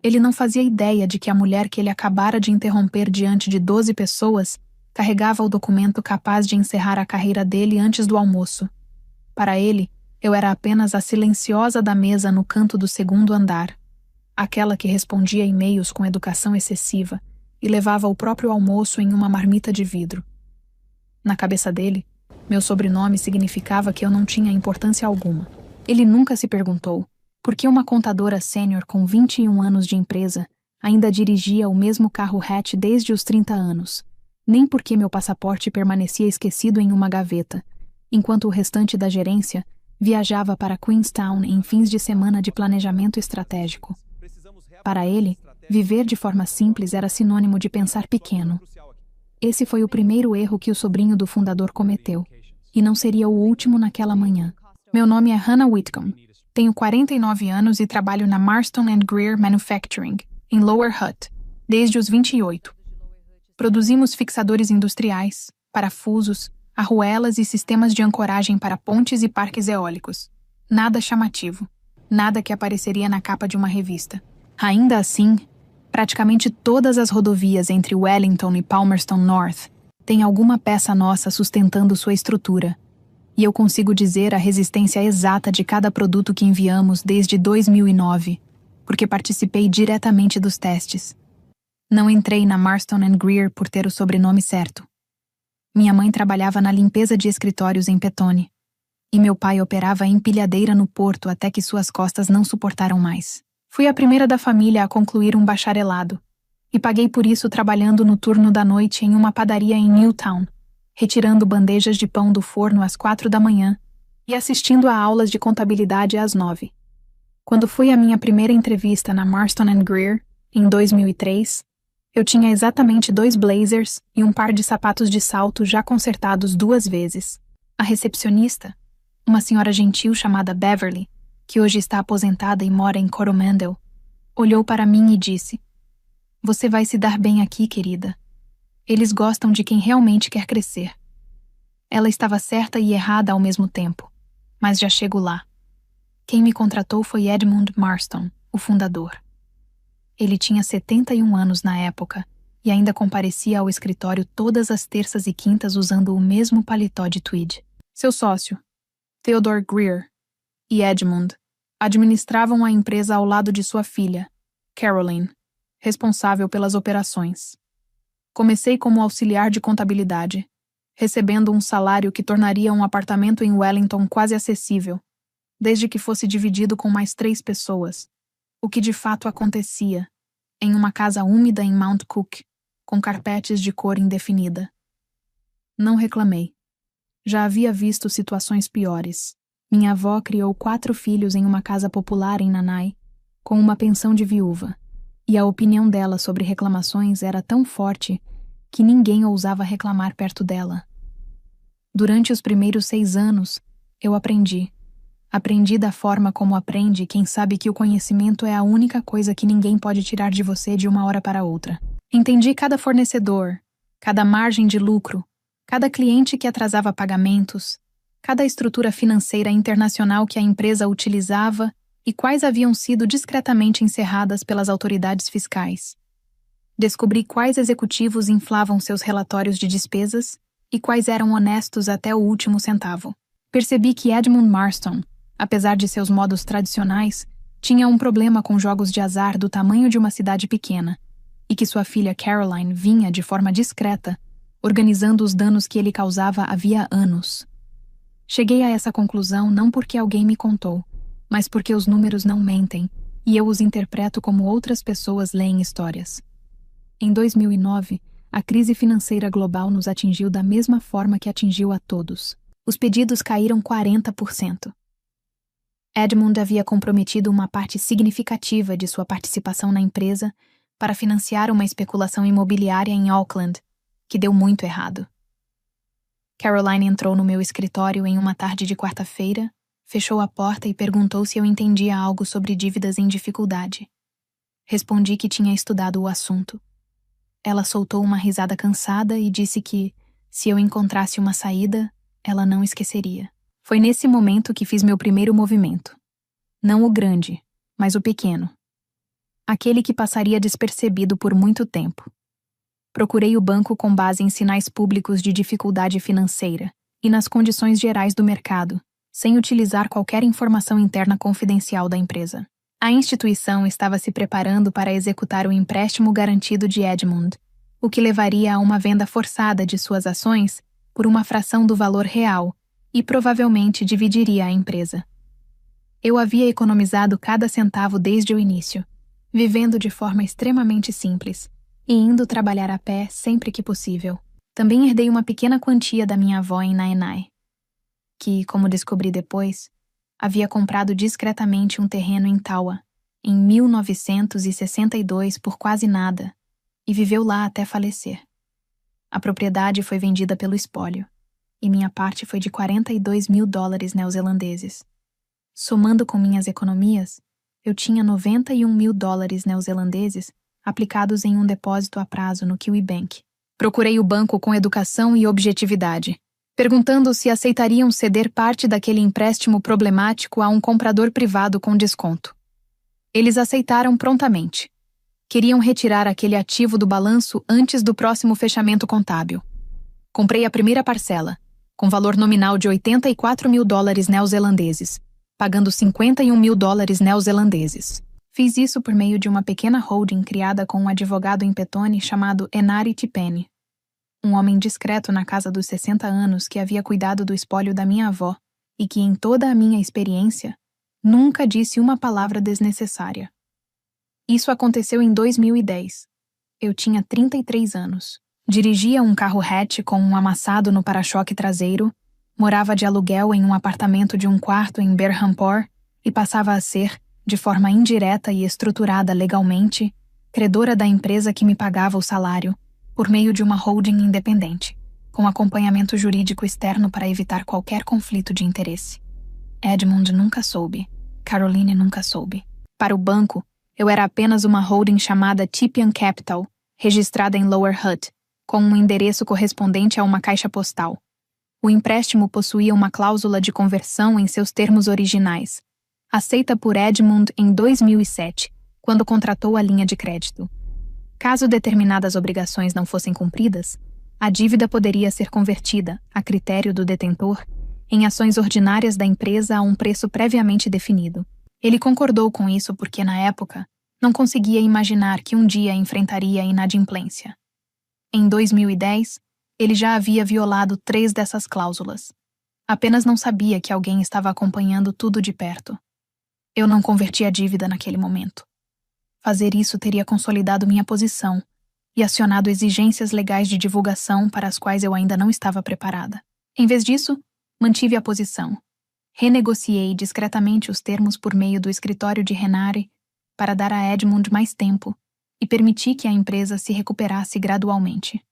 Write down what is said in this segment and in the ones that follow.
Ele não fazia ideia de que a mulher que ele acabara de interromper diante de 12 pessoas carregava o documento capaz de encerrar a carreira dele antes do almoço. Para ele, eu era apenas a silenciosa da mesa no canto do segundo andar, aquela que respondia e-mails com educação excessiva e levava o próprio almoço em uma marmita de vidro. Na cabeça dele, meu sobrenome significava que eu não tinha importância alguma. Ele nunca se perguntou por que uma contadora sênior com 21 anos de empresa ainda dirigia o mesmo carro hatch desde os 30 anos, nem por que meu passaporte permanecia esquecido em uma gaveta, enquanto o restante da gerência viajava para Queenstown em fins de semana de planejamento estratégico. Para ele, viver de forma simples era sinônimo de pensar pequeno. Esse foi o primeiro erro que o sobrinho do fundador cometeu, e não seria o último naquela manhã. Meu nome é Hannah Whitcomb. Tenho 49 anos e trabalho na Marston & Greer Manufacturing, em Lower Hutt, desde os 28. Produzimos fixadores industriais, parafusos, arruelas e sistemas de ancoragem para pontes e parques eólicos. Nada chamativo. Nada que apareceria na capa de uma revista. Ainda assim, praticamente todas as rodovias entre Wellington e Palmerston North têm alguma peça nossa sustentando sua estrutura. E eu consigo dizer a resistência exata de cada produto que enviamos desde 2009, porque participei diretamente dos testes. Não entrei na Marston & Greer por ter o sobrenome certo. Minha mãe trabalhava na limpeza de escritórios em Petone, e meu pai operava a empilhadeira no porto até que suas costas não suportaram mais. Fui a primeira da família a concluir um bacharelado, e paguei por isso trabalhando no turno da noite em uma padaria em Newtown, retirando bandejas de pão do forno às 4 da manhã e assistindo a aulas de contabilidade às 9. Quando fui à minha primeira entrevista na Marston & Greer, em 2003, eu tinha exatamente 2 blazers e um par de sapatos de salto já consertados 2 vezes. A recepcionista, uma senhora gentil chamada Beverly, que hoje está aposentada e mora em Coromandel, olhou para mim e disse: "Você vai se dar bem aqui, querida. Eles gostam de quem realmente quer crescer." Ela estava certa e errada ao mesmo tempo, mas já chego lá. Quem me contratou foi Edmund Marston, o fundador. Ele tinha 71 anos na época e ainda comparecia ao escritório todas as terças e quintas usando o mesmo paletó de tweed. Seu sócio, Theodore Greer, e Edmund administravam a empresa ao lado de sua filha, Caroline, responsável pelas operações. Comecei como auxiliar de contabilidade, recebendo um salário que tornaria um apartamento em Wellington quase acessível, desde que fosse dividido com mais 3 pessoas, o que de fato acontecia, em uma casa úmida em Mount Cook, com carpetes de cor indefinida. Não reclamei. Já havia visto situações piores. Minha avó criou 4 filhos em uma casa popular em Nanai, com uma pensão de viúva, e a opinião dela sobre reclamações era tão forte que ninguém ousava reclamar perto dela. Durante os primeiros 6 anos, eu aprendi. Aprendi da forma como aprende quem sabe que o conhecimento é a única coisa que ninguém pode tirar de você de uma hora para outra. Entendi cada fornecedor, cada margem de lucro, cada cliente que atrasava pagamentos, cada estrutura financeira internacional que a empresa utilizava e quais haviam sido discretamente encerradas pelas autoridades fiscais. Descobri quais executivos inflavam seus relatórios de despesas e quais eram honestos até o último centavo. Percebi que Edmund Marston, apesar de seus modos tradicionais, tinha um problema com jogos de azar do tamanho de uma cidade pequena, e que sua filha Caroline vinha de forma discreta, organizando os danos que ele causava havia anos. Cheguei a essa conclusão não porque alguém me contou, mas porque os números não mentem, e eu os interpreto como outras pessoas leem histórias. Em 2009, a crise financeira global nos atingiu da mesma forma que atingiu a todos. Os pedidos caíram 40%. Edmund havia comprometido uma parte significativa de sua participação na empresa para financiar uma especulação imobiliária em Auckland, que deu muito errado. Caroline entrou no meu escritório em uma tarde de quarta-feira, fechou a porta e perguntou se eu entendia algo sobre dívidas em dificuldade. Respondi que tinha estudado o assunto. Ela soltou uma risada cansada e disse que, se eu encontrasse uma saída, ela não esqueceria. Foi nesse momento que fiz meu primeiro movimento. Não o grande, mas o pequeno. aquele que passaria despercebido por muito tempo. Procurei o banco com base em sinais públicos de dificuldade financeira e nas condições gerais do mercado, sem utilizar qualquer informação interna confidencial da empresa. A instituição estava se preparando para executar o empréstimo garantido de Edmund, o que levaria a uma venda forçada de suas ações por uma fração do valor real e provavelmente dividiria a empresa. Eu havia economizado cada centavo desde o início, vivendo de forma extremamente simples e indo trabalhar a pé sempre que possível. Também herdei uma pequena quantia da minha avó em Naenai, que, como descobri depois, havia comprado discretamente um terreno em Tawa, em 1962 por quase nada, e viveu lá até falecer. A propriedade foi vendida pelo espólio, e minha parte foi de $42.000 neozelandeses. Somando com minhas economias, eu tinha $91.000 neozelandeses aplicados em um depósito a prazo no Kiwi Bank. Procurei o banco com educação e objetividade, perguntando se aceitariam ceder parte daquele empréstimo problemático a um comprador privado com desconto. Eles aceitaram prontamente. Queriam retirar aquele ativo do balanço antes do próximo fechamento contábil. Comprei a primeira parcela, com valor nominal de $84.000 neozelandeses, pagando $51.000 neozelandeses. Fiz isso por meio de uma pequena holding criada com um advogado em Petone chamado Enari Tipene, um homem discreto na casa dos 60 anos que havia cuidado do espólio da minha avó e que, em toda a minha experiência, nunca disse uma palavra desnecessária. Isso aconteceu em 2010. Eu tinha 33 anos. Dirigia um carro hatch com um amassado no para-choque traseiro, morava de aluguel em um apartamento de um quarto em Berhampore e passava a ser, de forma indireta e estruturada legalmente, credora da empresa que me pagava o salário, por meio de uma holding independente, com acompanhamento jurídico externo para evitar qualquer conflito de interesse. Edmund nunca soube. Caroline nunca soube. Para o banco, eu era apenas uma holding chamada Tipian Capital, registrada em Lower Hutt, com um endereço correspondente a uma caixa postal. O empréstimo possuía uma cláusula de conversão em seus termos originais, aceita por Edmund em 2007, quando contratou a linha de crédito. Caso determinadas obrigações não fossem cumpridas, a dívida poderia ser convertida, a critério do detentor, em ações ordinárias da empresa a um preço previamente definido. Ele concordou com isso porque, na época, não conseguia imaginar que um dia enfrentaria a inadimplência. Em 2010, ele já havia violado 3 dessas cláusulas. Apenas não sabia que alguém estava acompanhando tudo de perto. Eu não converti a dívida naquele momento. Fazer isso teria consolidado minha posição e acionado exigências legais de divulgação para as quais eu ainda não estava preparada. Em vez disso, mantive a posição. Renegociei discretamente os termos por meio do escritório de Renari para dar a Edmund mais tempo e permitir que a empresa se recuperasse gradualmente.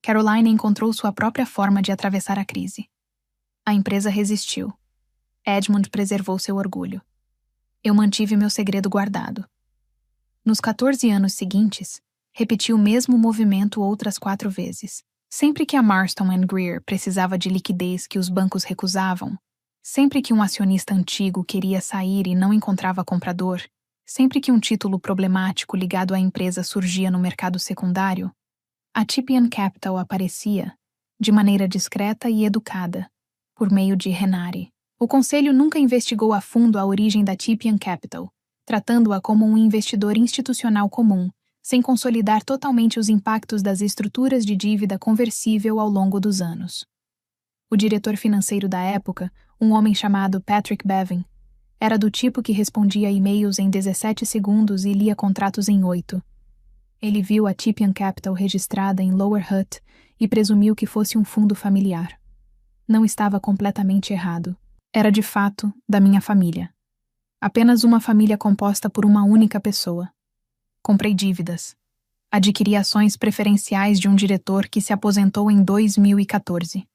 Caroline encontrou sua própria forma de atravessar a crise. A empresa resistiu. Edmund preservou seu orgulho. Eu mantive meu segredo guardado. Nos 14 anos seguintes, repeti o mesmo movimento outras 4 vezes. Sempre que a Marston & Greer precisava de liquidez que os bancos recusavam, sempre que um acionista antigo queria sair e não encontrava comprador, sempre que um título problemático ligado à empresa surgia no mercado secundário, a Tipian Capital aparecia, de maneira discreta e educada, por meio de Renari. O conselho nunca investigou a fundo a origem da Tipian Capital, tratando-a como um investidor institucional comum, sem consolidar totalmente os impactos das estruturas de dívida conversível ao longo dos anos. O diretor financeiro da época, um homem chamado Patrick Bevin, era do tipo que respondia a e-mails em 17 segundos e lia contratos em 8. Ele viu a Tipian Capital registrada em Lower Hutt e presumiu que fosse um fundo familiar. Não estava completamente errado. Era, de fato, da minha família. Apenas uma família composta por uma única pessoa. Comprei dívidas. Adquiri ações preferenciais de um diretor que se aposentou em 2014.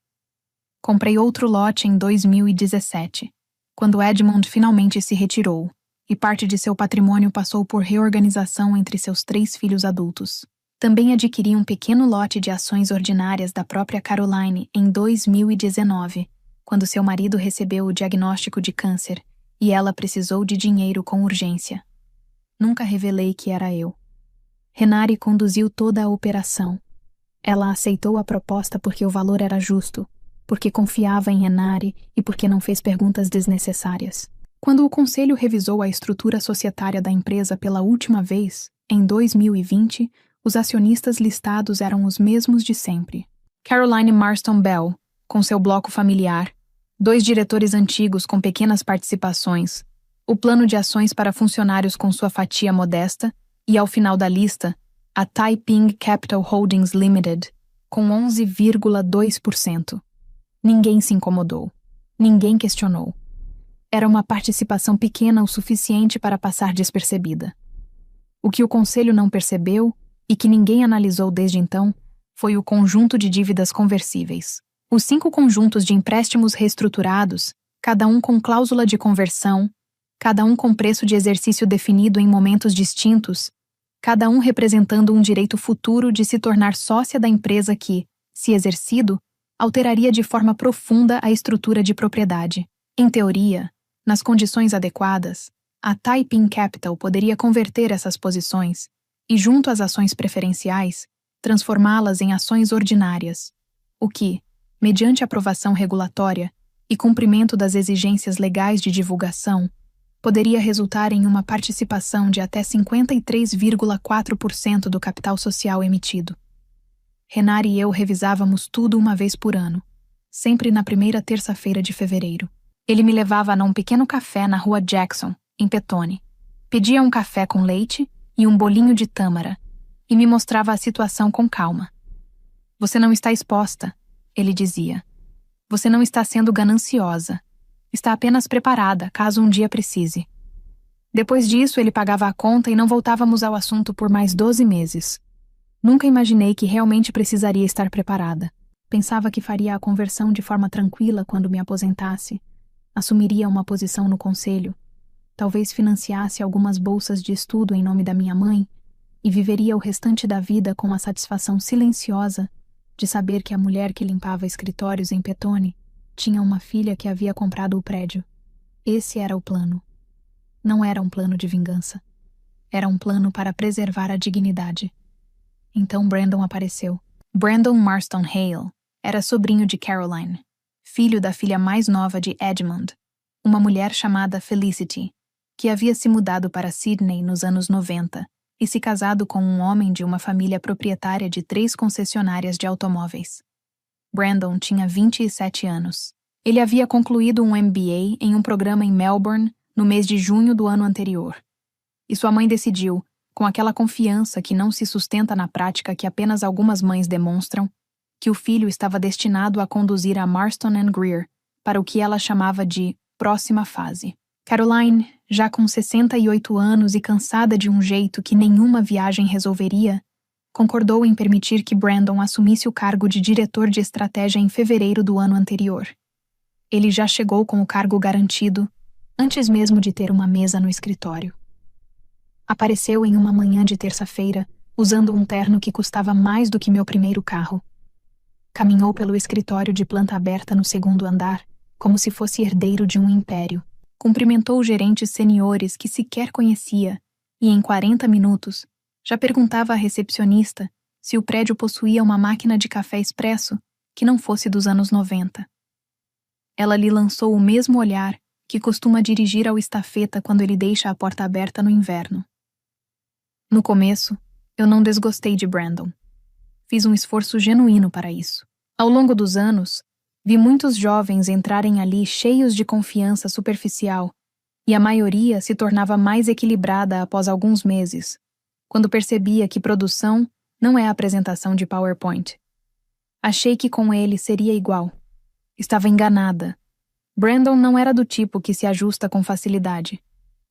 Comprei outro lote em 2017, quando Edmund finalmente se retirou, e parte de seu patrimônio passou por reorganização entre seus 3 filhos adultos. Também adquiri um pequeno lote de ações ordinárias da própria Caroline em 2019, quando seu marido recebeu o diagnóstico de câncer e ela precisou de dinheiro com urgência. Nunca revelei que era eu. Renari conduziu toda a operação. Ela aceitou a proposta porque o valor era justo, porque confiava em Renari e porque não fez perguntas desnecessárias. Quando o conselho revisou a estrutura societária da empresa pela última vez, em 2020, os acionistas listados eram os mesmos de sempre. Caroline Marston Bell, com seu bloco familiar, 2 diretores antigos com pequenas participações, o plano de ações para funcionários com sua fatia modesta e, ao final da lista, a Taiping Capital Holdings Limited, com 11,2%. Ninguém se incomodou. Ninguém questionou. Era uma participação pequena o suficiente para passar despercebida. O que o conselho não percebeu, e que ninguém analisou desde então, foi o conjunto de dívidas conversíveis. Os 5 conjuntos de empréstimos reestruturados, cada um com cláusula de conversão, cada um com preço de exercício definido em momentos distintos, cada um representando um direito futuro de se tornar sócia da empresa que, se exercido, alteraria de forma profunda a estrutura de propriedade. Em teoria, nas condições adequadas, a Taiping Capital poderia converter essas posições e, junto às ações preferenciais, transformá-las em ações ordinárias, o que, mediante aprovação regulatória e cumprimento das exigências legais de divulgação, poderia resultar em uma participação de até 53,4% do capital social emitido. Renari e eu revisávamos tudo uma vez por ano, sempre na primeira terça-feira de fevereiro. Ele me levava a um pequeno café na rua Jackson, em Petone. Pedia um café com leite e um bolinho de tâmara, e me mostrava a situação com calma. Você não está exposta, ele dizia. Você não está sendo gananciosa. Está apenas preparada, caso um dia precise. Depois disso, ele pagava a conta e não voltávamos ao assunto por mais 12 meses. Nunca imaginei que realmente precisaria estar preparada. Pensava que faria a conversão de forma tranquila quando me aposentasse. Assumiria uma posição no conselho. Talvez financiasse algumas bolsas de estudo em nome da minha mãe e viveria o restante da vida com a satisfação silenciosa de saber que a mulher que limpava escritórios em Petone tinha uma filha que havia comprado o prédio. Esse era o plano. Não era um plano de vingança. Era um plano para preservar a dignidade. Então Brandon apareceu. Brandon Marston Hale era sobrinho de Caroline, filho da filha mais nova de Edmund, uma mulher chamada Felicity, que havia se mudado para Sydney nos anos 90 e se casado com um homem de uma família proprietária de 3 concessionárias de automóveis. Brandon tinha 27 anos. Ele havia concluído um MBA em um programa em Melbourne no mês de junho do ano anterior. E sua mãe decidiu, com aquela confiança que não se sustenta na prática que apenas algumas mães demonstram, que o filho estava destinado a conduzir a Marston & Greer para o que ela chamava de próxima fase. Caroline, já com 68 anos e cansada de um jeito que nenhuma viagem resolveria, concordou em permitir que Brandon assumisse o cargo de diretor de estratégia em fevereiro do ano anterior. Ele já chegou com o cargo garantido, antes mesmo de ter uma mesa no escritório. Apareceu em uma manhã de terça-feira, usando um terno que custava mais do que meu primeiro carro. Caminhou pelo escritório de planta aberta no 2º andar, como se fosse herdeiro de um império. Cumprimentou gerentes seniores que sequer conhecia e, em 40 minutos, já perguntava à recepcionista se o prédio possuía uma máquina de café expresso que não fosse dos anos 90. Ela lhe lançou o mesmo olhar que costuma dirigir ao estafeta quando ele deixa a porta aberta no inverno. No começo, eu não desgostei de Brandon. Fiz um esforço genuíno para isso. Ao longo dos anos, vi muitos jovens entrarem ali cheios de confiança superficial, e a maioria se tornava mais equilibrada após alguns meses, quando percebia que produção não é apresentação de PowerPoint. Achei que com ele seria igual. Estava enganada. Brandon não era do tipo que se ajusta com facilidade.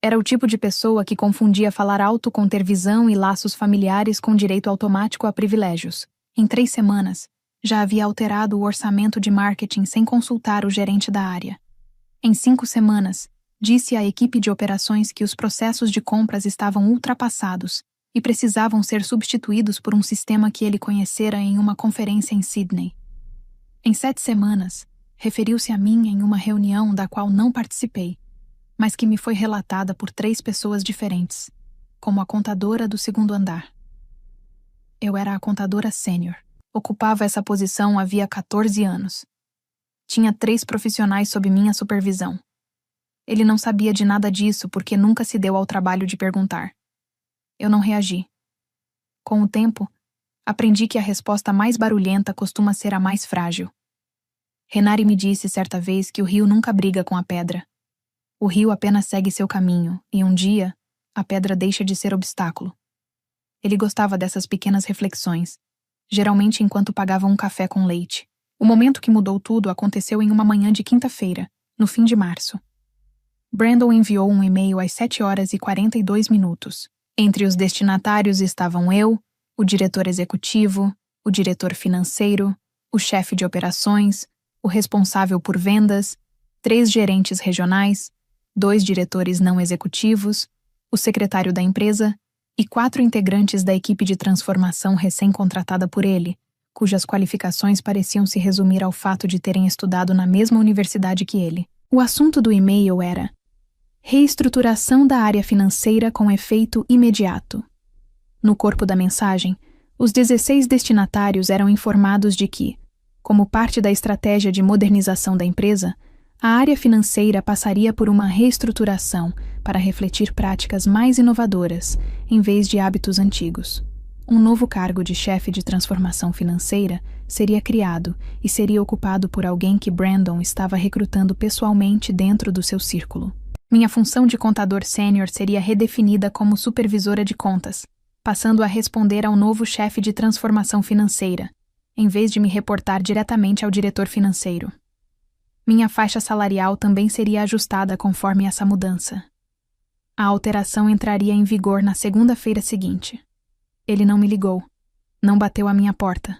Era o tipo de pessoa que confundia falar alto com ter visão e laços familiares com direito automático a privilégios. Em 3 semanas, já havia alterado o orçamento de marketing sem consultar o gerente da área. Em 5 semanas, disse à equipe de operações que os processos de compras estavam ultrapassados e precisavam ser substituídos por um sistema que ele conhecera em uma conferência em Sydney. Em 7 semanas, referiu-se a mim em uma reunião da qual não participei, mas que me foi relatada por 3 pessoas diferentes. como a contadora do segundo andar. Eu era a contadora sênior. Ocupava essa posição havia 14 anos. Tinha 3 profissionais sob minha supervisão. Ele não sabia de nada disso porque nunca se deu ao trabalho de perguntar. Eu não reagi. Com o tempo, aprendi que a resposta mais barulhenta costuma ser a mais frágil. Renari me disse certa vez que o rio nunca briga com a pedra. O rio apenas segue seu caminho e um dia, a pedra deixa de ser obstáculo. Ele gostava dessas pequenas reflexões, geralmente enquanto pagava um café com leite. O momento que mudou tudo aconteceu em uma manhã de quinta-feira, no fim de março. Brandon enviou um e-mail às 7h42. Entre os destinatários estavam eu, o diretor executivo, o diretor financeiro, o chefe de operações, o responsável por vendas, 3 gerentes regionais, 2 diretores não executivos, o secretário da empresa e 4 integrantes da equipe de transformação recém-contratada por ele, cujas qualificações pareciam se resumir ao fato de terem estudado na mesma universidade que ele. O assunto do e-mail era reestruturação da área financeira com efeito imediato. No corpo da mensagem, os 16 destinatários eram informados de que, como parte da estratégia de modernização da empresa, a área financeira passaria por uma reestruturação para refletir práticas mais inovadoras, em vez de hábitos antigos. Um novo cargo de chefe de transformação financeira seria criado e seria ocupado por alguém que Brandon estava recrutando pessoalmente dentro do seu círculo. Minha função de contador sênior seria redefinida como supervisora de contas, passando a responder ao novo chefe de transformação financeira, em vez de me reportar diretamente ao diretor financeiro. Minha faixa salarial também seria ajustada conforme essa mudança. A alteração entraria em vigor na segunda-feira seguinte. Ele não me ligou, não bateu à minha porta,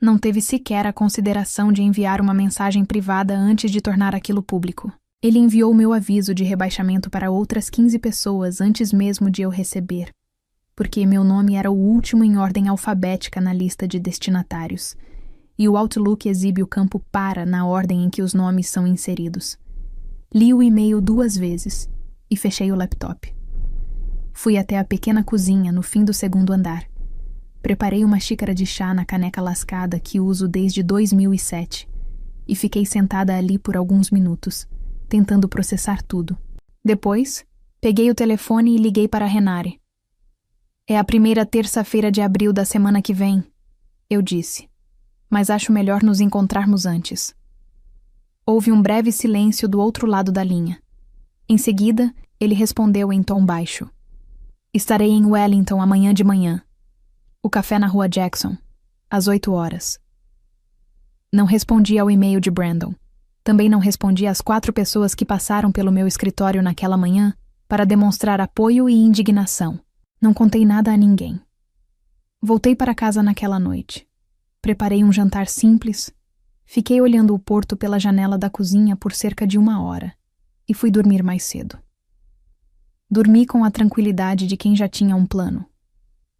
não teve sequer a consideração de enviar uma mensagem privada antes de tornar aquilo público. Ele enviou meu aviso de rebaixamento para outras 15 pessoas antes mesmo de eu receber, porque meu nome era o último em ordem alfabética na lista de destinatários, e o Outlook exibe o campo para na ordem em que os nomes são inseridos. Li o e-mail 2 vezes e fechei o laptop. Fui até a pequena cozinha no fim do segundo andar. Preparei uma xícara de chá na caneca lascada que uso desde 2007 e fiquei sentada ali por alguns minutos, tentando processar tudo. Depois, peguei o telefone e liguei para Renari. É a primeira terça-feira de abril da semana que vem, eu disse, mas acho melhor nos encontrarmos antes. Houve um breve silêncio do outro lado da linha. Em seguida, ele respondeu em tom baixo. Estarei em Wellington amanhã de manhã. O café na rua Jackson, às 8h. Não respondi ao e-mail de Brandon. Também não respondi às 4 pessoas que passaram pelo meu escritório naquela manhã para demonstrar apoio e indignação. Não contei nada a ninguém. Voltei para casa naquela noite. Preparei um jantar simples. Fiquei olhando o porto pela janela da cozinha por cerca de 1 hora e fui dormir mais cedo. Dormi com a tranquilidade de quem já tinha um plano,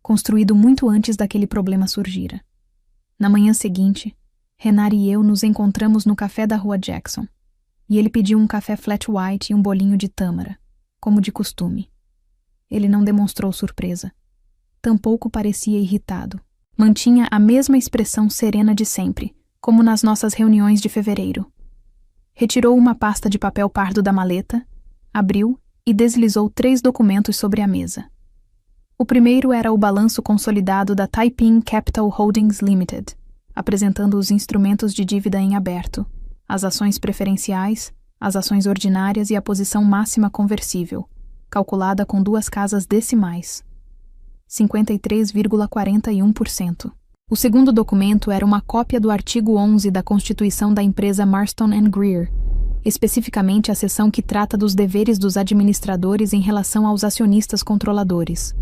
construído muito antes daquele problema surgira. Na manhã seguinte, Renari e eu nos encontramos no café da rua Jackson, e ele pediu um café flat white e um bolinho de tâmara, como de costume. Ele não demonstrou surpresa. Tampouco parecia irritado. Mantinha a mesma expressão serena de sempre, como nas nossas reuniões de fevereiro. Retirou uma pasta de papel pardo da maleta, abriu e deslizou 3 documentos sobre a mesa. O primeiro era o balanço consolidado da Taiping Capital Holdings Limited, apresentando os instrumentos de dívida em aberto, as ações preferenciais, as ações ordinárias e a posição máxima conversível, calculada com 2 casas decimais, 53,41%. O segundo documento era uma cópia do artigo 11 da Constituição da empresa Marston & Greer, especificamente a seção que trata dos deveres dos administradores em relação aos acionistas controladores.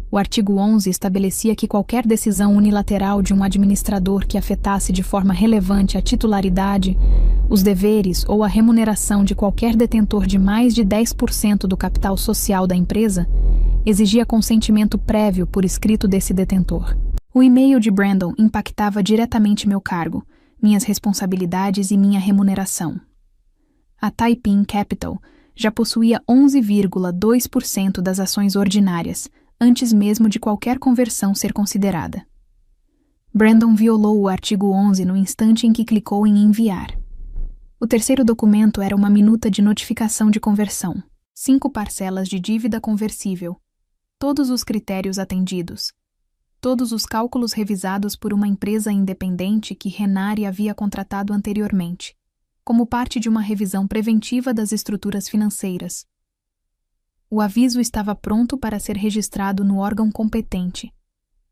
O artigo 11 estabelecia que qualquer decisão unilateral de um administrador que afetasse de forma relevante a titularidade, os deveres ou a remuneração de qualquer detentor de mais de 10% do capital social da empresa exigia consentimento prévio por escrito desse detentor. O e-mail de Brandon impactava diretamente meu cargo, minhas responsabilidades e minha remuneração. A Taiping Capital já possuía 11,2% das ações ordinárias, antes mesmo de qualquer conversão ser considerada. Brandon violou o artigo 11 no instante em que clicou em enviar. O terceiro documento era uma minuta de notificação de conversão. 5 parcelas de dívida conversível. Todos os critérios atendidos. Todos os cálculos revisados por uma empresa independente que Renari havia contratado anteriormente, como parte de uma revisão preventiva das estruturas financeiras. O aviso estava pronto para ser registrado no órgão competente.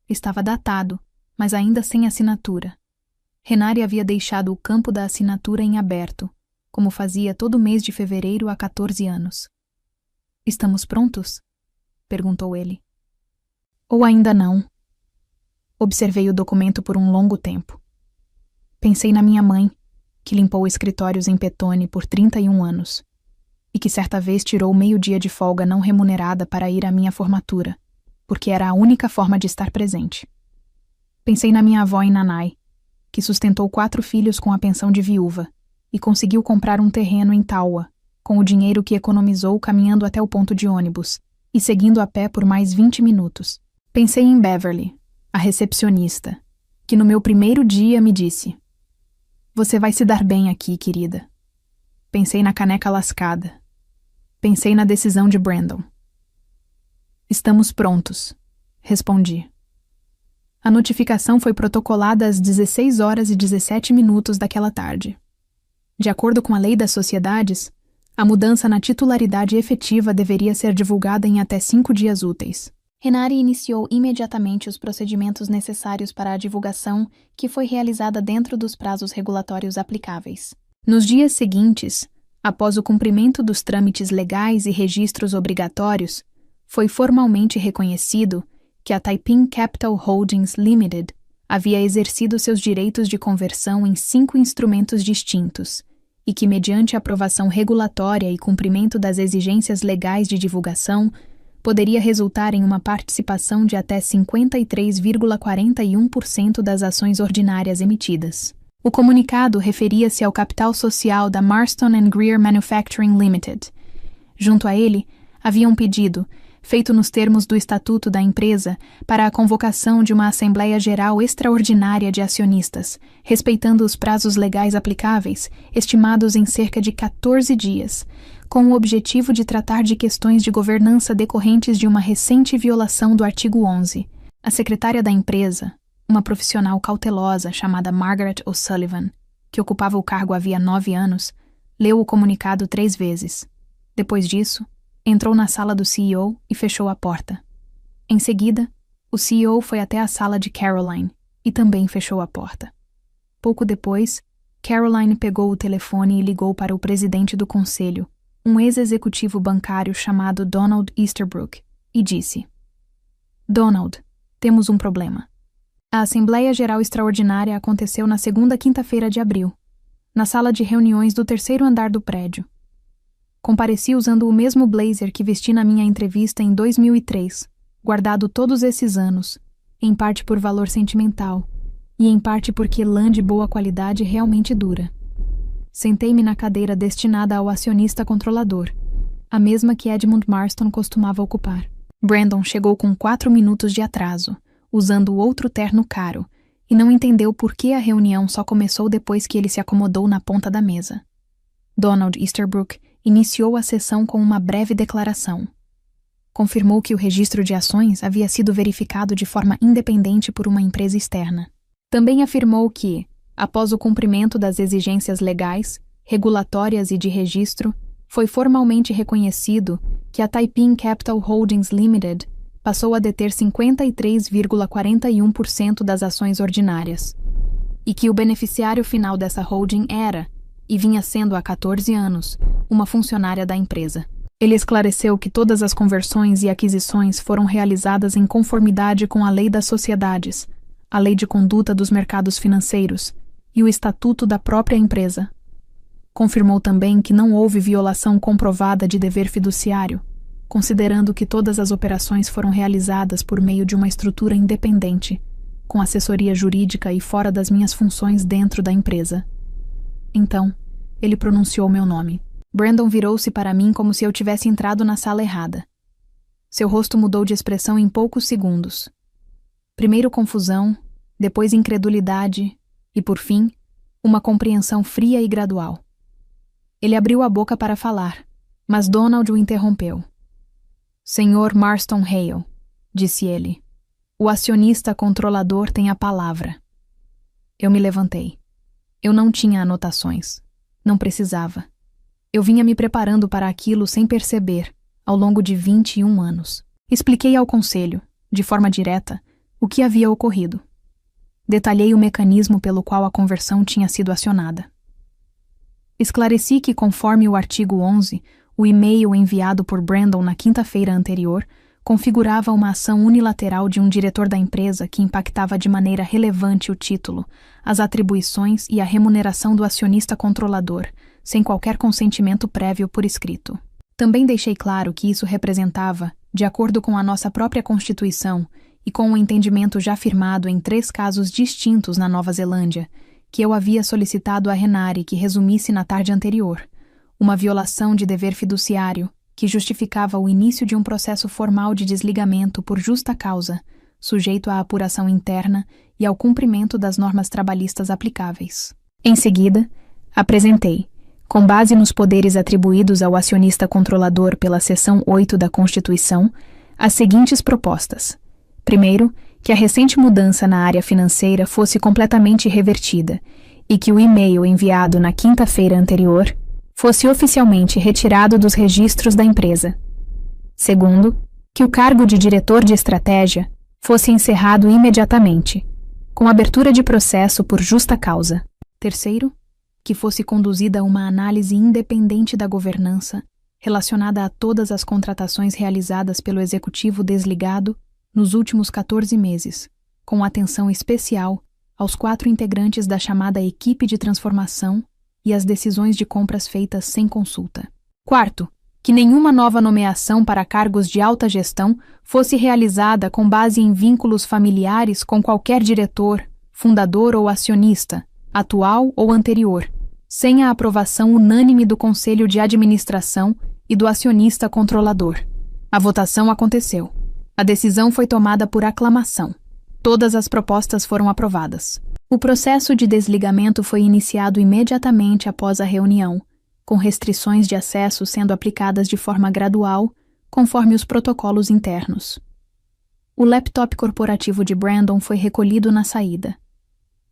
Estava datado, mas ainda sem assinatura. Renari havia deixado o campo da assinatura em aberto, como fazia todo mês de fevereiro há 14 anos. "Estamos prontos?" perguntou ele. "Ou ainda não?" Observei o documento por um longo tempo. Pensei na minha mãe, que limpou escritórios em Petone por 31 anos, e que certa vez tirou meio-dia de folga não remunerada para ir à minha formatura, porque era a única forma de estar presente. Pensei na minha avó em Nanai, que sustentou 4 filhos com a pensão de viúva e conseguiu comprar um terreno em Taua, com o dinheiro que economizou caminhando até o ponto de ônibus e seguindo a pé por mais 20 minutos. Pensei em Beverly, a recepcionista, que no meu primeiro dia me disse: "Você vai se dar bem aqui, querida." Pensei na caneca lascada. Pensei na decisão de Brandon. "Estamos prontos", respondi. A notificação foi protocolada às 16h17 daquela tarde. De acordo com a lei das sociedades, a mudança na titularidade efetiva deveria ser divulgada em até 5 dias úteis. Renari iniciou imediatamente os procedimentos necessários para a divulgação, que foi realizada dentro dos prazos regulatórios aplicáveis. Nos dias seguintes, após o cumprimento dos trâmites legais e registros obrigatórios, foi formalmente reconhecido que a Taiping Capital Holdings Limited havia exercido seus direitos de conversão em 5 instrumentos distintos e que, mediante aprovação regulatória e cumprimento das exigências legais de divulgação, poderia resultar em uma participação de até 53,41% das ações ordinárias emitidas. O comunicado referia-se ao capital social da Marston & Greer Manufacturing Limited. Junto a ele, havia um pedido, feito nos termos do Estatuto da empresa, para a convocação de uma Assembleia Geral Extraordinária de Acionistas, respeitando os prazos legais aplicáveis, estimados em cerca de 14 dias, com o objetivo de tratar de questões de governança decorrentes de uma recente violação do artigo 11. A secretária da empresa, uma profissional cautelosa chamada Margaret O'Sullivan, que ocupava o cargo havia 9 anos, leu o comunicado 3 vezes. Depois disso, entrou na sala do CEO e fechou a porta. Em seguida, o CEO foi até a sala de Caroline e também fechou a porta. Pouco depois, Caroline pegou o telefone e ligou para o presidente do conselho, um ex-executivo bancário chamado Donald Easterbrook, e disse: "Donald, temos um problema. A Assembleia Geral Extraordinária aconteceu na segunda quinta-feira de abril, na sala de reuniões do 3º andar do prédio. Compareci usando o mesmo blazer que vesti na minha entrevista em 2003, guardado todos esses anos, em parte por valor sentimental, e em parte porque lã de boa qualidade realmente dura. Sentei-me na cadeira destinada ao acionista controlador, a mesma que Edmund Marston costumava ocupar. Brandon chegou com 4 minutos de atraso, usando outro terno caro, e não entendeu por que a reunião só começou depois que ele se acomodou na ponta da mesa. Donald Easterbrook iniciou a sessão com uma breve declaração. Confirmou que o registro de ações havia sido verificado de forma independente por uma empresa externa. Também afirmou que, após o cumprimento das exigências legais, regulatórias e de registro, foi formalmente reconhecido que a Taiping Capital Holdings Limited passou a deter 53,41% das ações ordinárias, e que o beneficiário final dessa holding era, e vinha sendo há 14 anos, uma funcionária da empresa. Ele esclareceu que todas as conversões e aquisições foram realizadas em conformidade com a Lei das Sociedades, a Lei de Conduta dos Mercados Financeiros e o Estatuto da própria empresa. Confirmou também que não houve violação comprovada de dever fiduciário, considerando que todas as operações foram realizadas por meio de uma estrutura independente, com assessoria jurídica e fora das minhas funções dentro da empresa. Então, ele pronunciou meu nome. Brandon virou-se para mim como se eu tivesse entrado na sala errada. Seu rosto mudou de expressão em poucos segundos. Primeiro confusão, depois incredulidade e, por fim, uma compreensão fria e gradual. Ele abriu a boca para falar, mas Donald o interrompeu. Senhor Marston Hale, disse ele, o acionista controlador tem a palavra. Eu me levantei. Eu não tinha anotações. Não precisava. Eu vinha me preparando para aquilo sem perceber, ao longo de 21 anos. Expliquei ao conselho, de forma direta, o que havia ocorrido. Detalhei o mecanismo pelo qual a conversão tinha sido acionada. Esclareci que, conforme o artigo 11, o e-mail enviado por Brandon na quinta-feira anterior configurava uma ação unilateral de um diretor da empresa que impactava de maneira relevante o título, as atribuições e a remuneração do acionista controlador, sem qualquer consentimento prévio por escrito. Também deixei claro que isso representava, de acordo com a nossa própria Constituição e com o entendimento já firmado em 3 casos distintos na Nova Zelândia, que eu havia solicitado a Renari que resumisse na tarde anterior, uma violação de dever fiduciário que justificava o início de um processo formal de desligamento por justa causa, sujeito à apuração interna e ao cumprimento das normas trabalhistas aplicáveis. Em seguida, apresentei, com base nos poderes atribuídos ao acionista controlador pela seção 8 da Constituição, as seguintes propostas. Primeiro, que a recente mudança na área financeira fosse completamente revertida e que o e-mail enviado na quinta-feira anterior fosse oficialmente retirado dos registros da empresa. Segundo, que o cargo de diretor de estratégia fosse encerrado imediatamente, com abertura de processo por justa causa. Terceiro, que fosse conduzida uma análise independente da governança relacionada a todas as contratações realizadas pelo executivo desligado nos últimos 14 meses, com atenção especial aos 4 integrantes da chamada equipe de transformação e as decisões de compras feitas sem consulta. Quarto, que nenhuma nova nomeação para cargos de alta gestão fosse realizada com base em vínculos familiares com qualquer diretor, fundador ou acionista, atual ou anterior, sem a aprovação unânime do Conselho de Administração e do acionista controlador. A votação aconteceu. A decisão foi tomada por aclamação. Todas as propostas foram aprovadas. O processo de desligamento foi iniciado imediatamente após a reunião, com restrições de acesso sendo aplicadas de forma gradual, conforme os protocolos internos. O laptop corporativo de Brandon foi recolhido na saída.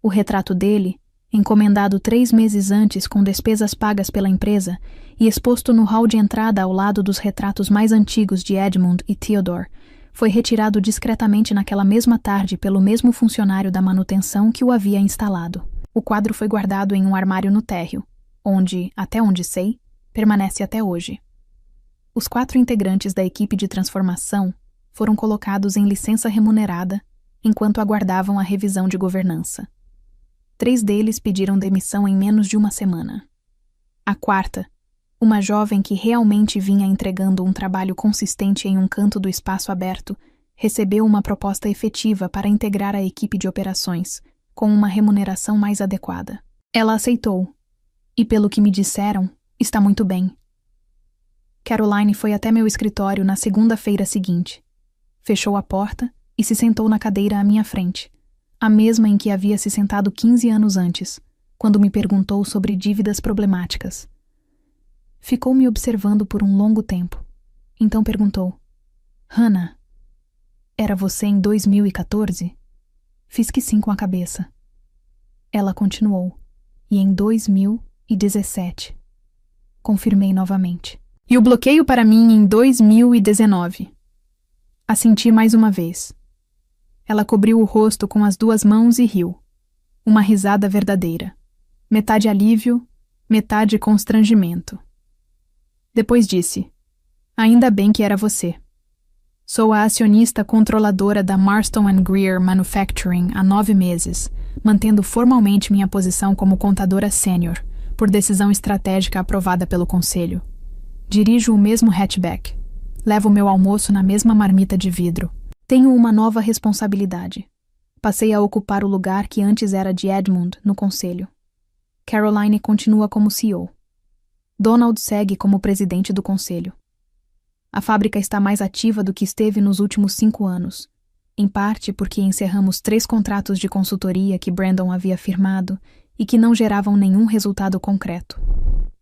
O retrato dele, encomendado 3 meses antes com despesas pagas pela empresa e exposto no hall de entrada ao lado dos retratos mais antigos de Edmund e Theodore, foi retirado discretamente naquela mesma tarde pelo mesmo funcionário da manutenção que o havia instalado. O quadro foi guardado em um armário no térreo, onde, até onde sei, permanece até hoje. Os 4 integrantes da equipe de transformação foram colocados em licença remunerada enquanto aguardavam a revisão de governança. 3 deles pediram demissão em menos de uma semana. A 4ª, uma jovem que realmente vinha entregando um trabalho consistente em um canto do espaço aberto, recebeu uma proposta efetiva para integrar a equipe de operações, com uma remuneração mais adequada. Ela aceitou, e pelo que me disseram, está muito bem. Caroline foi até meu escritório na segunda-feira seguinte. Fechou a porta e se sentou na cadeira à minha frente, a mesma em que havia se sentado 15 anos antes, quando me perguntou sobre dívidas problemáticas. Ficou me observando por um longo tempo. Então perguntou: Hannah, era você em 2014? Fiz que sim com a cabeça. Ela continuou: e em 2017. Confirmei novamente. E o bloqueio para mim em 2019. Assenti mais uma vez. Ela cobriu o rosto com as 2 mãos e riu. Uma risada verdadeira. Metade alívio, metade constrangimento. Depois disse: ainda bem que era você. Sou a acionista controladora da Marston & Greer Manufacturing há 9 meses, mantendo formalmente minha posição como contadora sênior, por decisão estratégica aprovada pelo Conselho. Dirijo o mesmo hatchback. Levo meu almoço na mesma marmita de vidro. Tenho uma nova responsabilidade. Passei a ocupar o lugar que antes era de Edmund no Conselho. Caroline continua como CEO. Donald segue como presidente do conselho. A fábrica está mais ativa do que esteve nos últimos 5 anos, em parte porque encerramos 3 contratos de consultoria que Brandon havia firmado e que não geravam nenhum resultado concreto,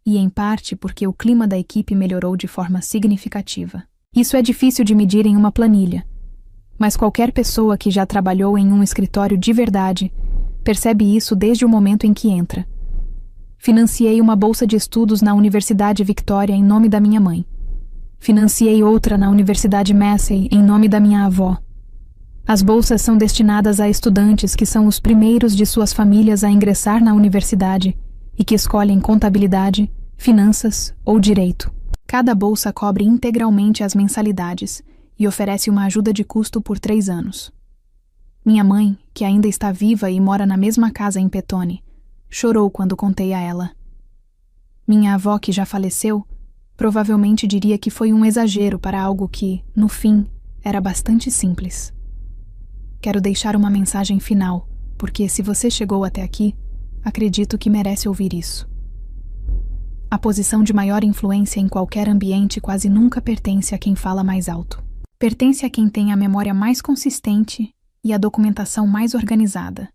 e em parte porque o clima da equipe melhorou de forma significativa. Isso é difícil de medir em uma planilha, mas qualquer pessoa que já trabalhou em um escritório de verdade percebe isso desde o momento em que entra. Financiei uma bolsa de estudos na Universidade Victoria em nome da minha mãe. Financiei outra na Universidade Massey em nome da minha avó. As bolsas são destinadas a estudantes que são os primeiros de suas famílias a ingressar na universidade e que escolhem contabilidade, finanças ou direito. Cada bolsa cobre integralmente as mensalidades e oferece uma ajuda de custo por 3 anos. Minha mãe, que ainda está viva e mora na mesma casa em Petone, chorou quando contei a ela. Minha avó, que já faleceu, provavelmente diria que foi um exagero para algo que, no fim, era bastante simples. Quero deixar uma mensagem final, porque se você chegou até aqui, acredito que merece ouvir isso. A posição de maior influência em qualquer ambiente quase nunca pertence a quem fala mais alto. Pertence a quem tem a memória mais consistente e a documentação mais organizada.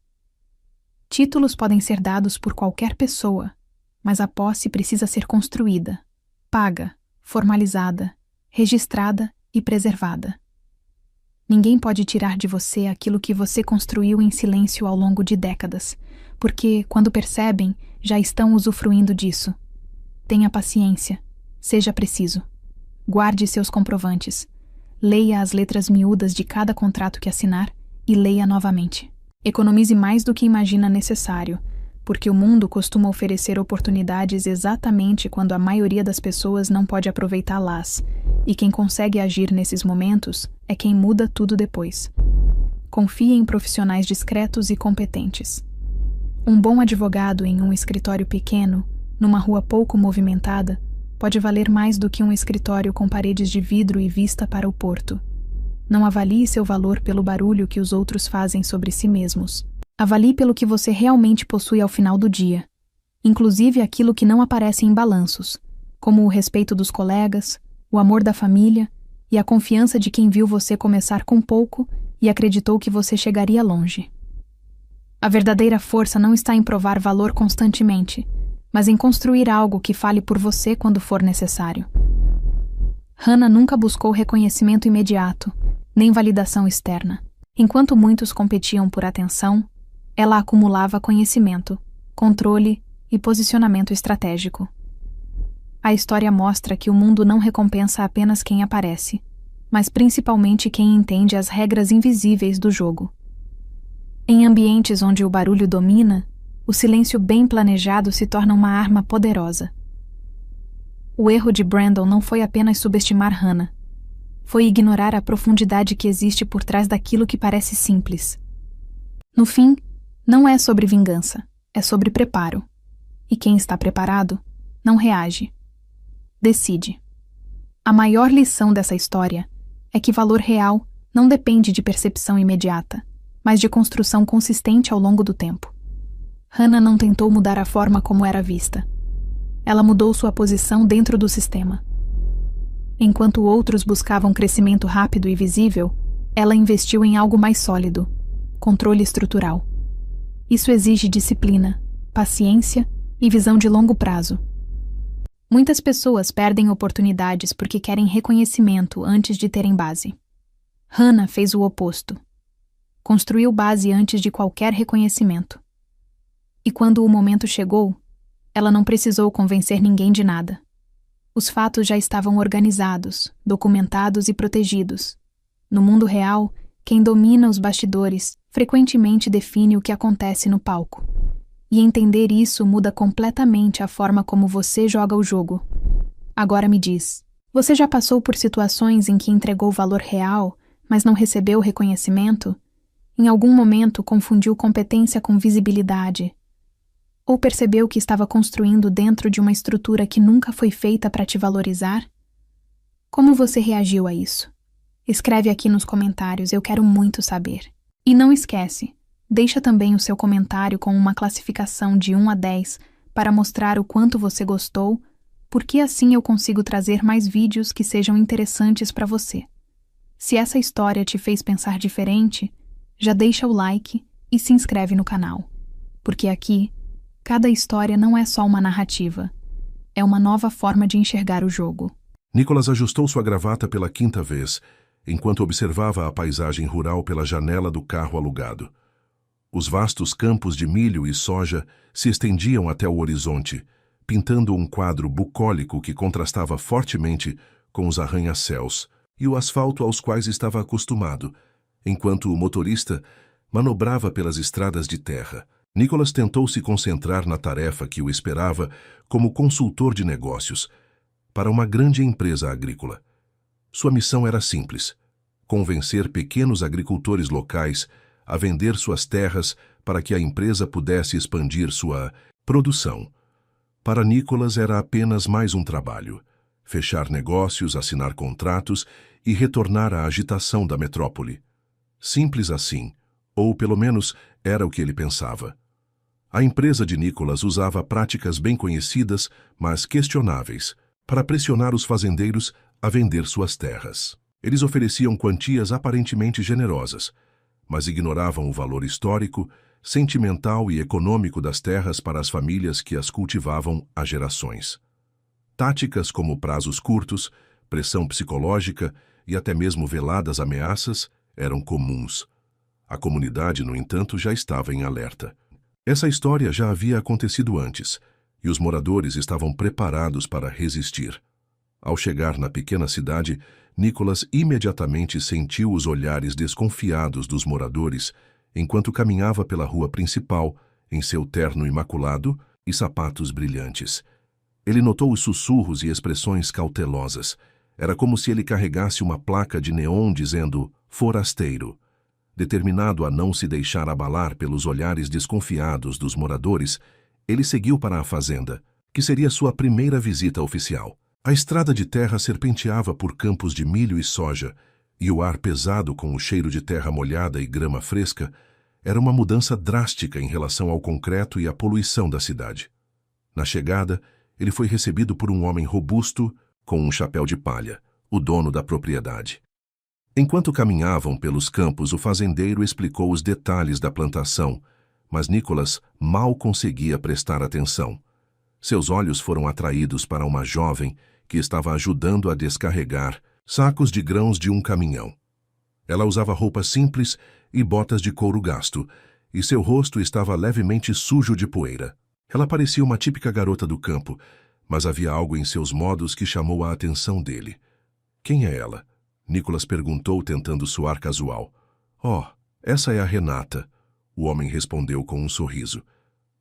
Títulos podem ser dados por qualquer pessoa, mas a posse precisa ser construída, paga, formalizada, registrada e preservada. Ninguém pode tirar de você aquilo que você construiu em silêncio ao longo de décadas, porque, quando percebem, já estão usufruindo disso. Tenha paciência, seja preciso. Guarde seus comprovantes. Leia as letras miúdas de cada contrato que assinar e leia novamente. Economize mais do que imagina necessário, porque o mundo costuma oferecer oportunidades exatamente quando a maioria das pessoas não pode aproveitá-las, e quem consegue agir nesses momentos é quem muda tudo depois. Confie em profissionais discretos e competentes. Um bom advogado em um escritório pequeno, numa rua pouco movimentada, pode valer mais do que um escritório com paredes de vidro e vista para o porto. Não avalie seu valor pelo barulho que os outros fazem sobre si mesmos. Avalie pelo que você realmente possui ao final do dia, inclusive aquilo que não aparece em balanços, como o respeito dos colegas, o amor da família e a confiança de quem viu você começar com pouco e acreditou que você chegaria longe. A verdadeira força não está em provar valor constantemente, mas em construir algo que fale por você quando for necessário. Hannah nunca buscou reconhecimento imediato, nem validação externa. Enquanto muitos competiam por atenção, ela acumulava conhecimento, controle e posicionamento estratégico. A história mostra que o mundo não recompensa apenas quem aparece, mas principalmente quem entende as regras invisíveis do jogo. Em ambientes onde o barulho domina, o silêncio bem planejado se torna uma arma poderosa. O erro de Brandon não foi apenas subestimar Hannah. Foi ignorar a profundidade que existe por trás daquilo que parece simples. No fim, não é sobre vingança, é sobre preparo. E quem está preparado, não reage. Decide. A maior lição dessa história é que valor real não depende de percepção imediata, mas de construção consistente ao longo do tempo. Hannah não tentou mudar a forma como era vista. Ela mudou sua posição dentro do sistema. Enquanto outros buscavam crescimento rápido e visível, ela investiu em algo mais sólido, controle estrutural. Isso exige disciplina, paciência e visão de longo prazo. Muitas pessoas perdem oportunidades porque querem reconhecimento antes de terem base. Hannah fez o oposto. Construiu base antes de qualquer reconhecimento. E quando o momento chegou, ela não precisou convencer ninguém de nada. Os fatos já estavam organizados, documentados e protegidos. No mundo real, quem domina os bastidores frequentemente define o que acontece no palco. E entender isso muda completamente a forma como você joga o jogo. Agora me diz, você já passou por situações em que entregou valor real, mas não recebeu reconhecimento? Em algum momento confundiu competência com visibilidade? Ou percebeu que estava construindo dentro de uma estrutura que nunca foi feita para te valorizar? Como você reagiu a isso? Escreve aqui nos comentários, eu quero muito saber. E não esquece, deixa também o seu comentário com uma classificação de 1 a 10 para mostrar o quanto você gostou porque assim eu consigo trazer mais vídeos que sejam interessantes para você. Se essa história te fez pensar diferente, já deixa o like e se inscreve no canal, porque aqui, cada história não é só uma narrativa, é uma nova forma de enxergar o jogo. Nicholas ajustou sua gravata pela 5ª vez, enquanto observava a paisagem rural pela janela do carro alugado. Os vastos campos de milho e soja se estendiam até o horizonte, pintando um quadro bucólico que contrastava fortemente com os arranha-céus e o asfalto aos quais estava acostumado, enquanto o motorista manobrava pelas estradas de terra. Nicholas tentou se concentrar na tarefa que o esperava como consultor de negócios para uma grande empresa agrícola. Sua missão era simples: convencer pequenos agricultores locais a vender suas terras para que a empresa pudesse expandir sua produção. Para Nicholas era apenas mais um trabalho: fechar negócios, assinar contratos e retornar à agitação da metrópole. Simples assim, ou pelo menos era o que ele pensava. A empresa de Nicholas usava práticas bem conhecidas, mas questionáveis, para pressionar os fazendeiros a vender suas terras. Eles ofereciam quantias aparentemente generosas, mas ignoravam o valor histórico, sentimental e econômico das terras para as famílias que as cultivavam há gerações. Táticas como prazos curtos, pressão psicológica e até mesmo veladas ameaças eram comuns. A comunidade, no entanto, já estava em alerta. Essa história já havia acontecido antes, e os moradores estavam preparados para resistir. Ao chegar na pequena cidade, Nicholas imediatamente sentiu os olhares desconfiados dos moradores enquanto caminhava pela rua principal, em seu terno imaculado e sapatos brilhantes. Ele notou os sussurros e expressões cautelosas. Era como se ele carregasse uma placa de neon dizendo "forasteiro". Determinado a não se deixar abalar pelos olhares desconfiados dos moradores, ele seguiu para a fazenda, que seria sua primeira visita oficial. A estrada de terra serpenteava por campos de milho e soja, e o ar pesado com o cheiro de terra molhada e grama fresca era uma mudança drástica em relação ao concreto e à poluição da cidade. Na chegada, ele foi recebido por um homem robusto com um chapéu de palha, o dono da propriedade. Enquanto caminhavam pelos campos, o fazendeiro explicou os detalhes da plantação, mas Nicholas mal conseguia prestar atenção. Seus olhos foram atraídos para uma jovem que estava ajudando a descarregar sacos de grãos de um caminhão. Ela usava roupas simples e botas de couro gasto, e seu rosto estava levemente sujo de poeira. Ela parecia uma típica garota do campo, mas havia algo em seus modos que chamou a atenção dele. "Quem é ela?" Nicholas perguntou, tentando soar casual. "Oh, essa é a Renata", o homem respondeu com um sorriso.